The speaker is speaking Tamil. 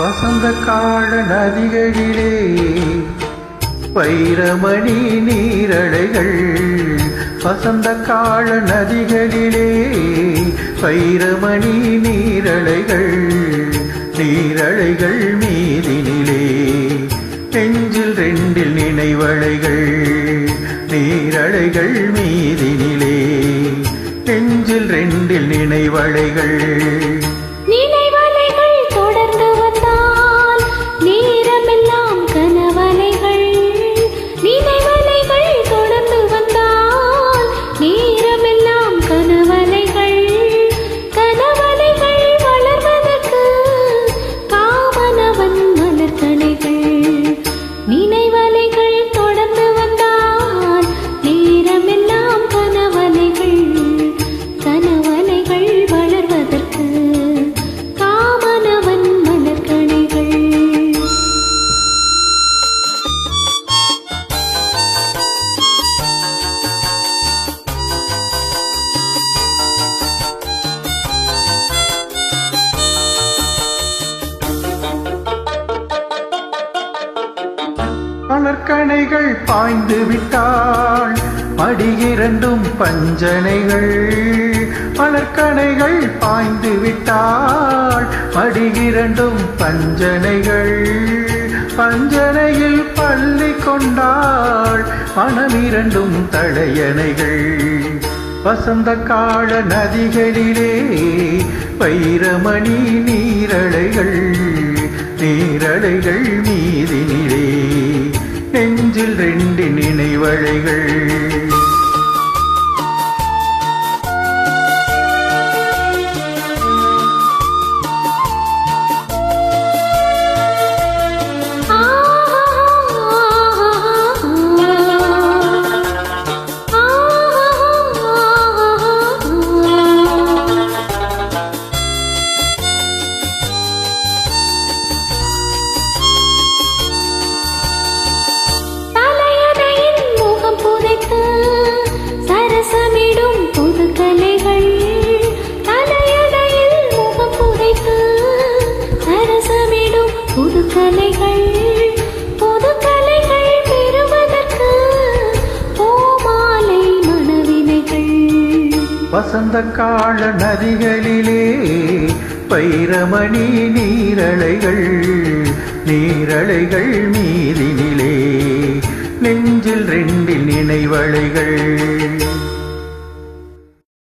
வசந்த கால நதிகளிலே வைரமணி நீரலைகள், வசந்த கால நதிகளிலே வைரமணி நீரலைகள், நீரலைகள் மீதினிலே நெஞ்சில் ரெண்டில் நினைவலைகள், நீரலைகள் மீதினிலே நெஞ்சில் ரெண்டில் நினைவலைகள். மலர்கணைகள் பாய்ந்து விட்டாள் மடியிரண்டும் பஞ்சனைகள், மலர்கணைகள் பாய்ந்து விட்டாள் மடியிரண்டும் பஞ்சனைகள், பஞ்சனையில் பள்ளி கொண்டாள் மனமிரண்டும் தழையணைகள். வசந்த கால நதிகளிலே வைரமணி நீரலைகள், நீரலைகள் மீதினிலே நெஞ்சில் ரெண்டு நினைவலைகள். வசந்த கால நதிகளிலே வைரமணி நீரலைகள், நீரலைகள் மீதினிலே நெஞ்சில் ரெண்டில் நினைவலைகள்.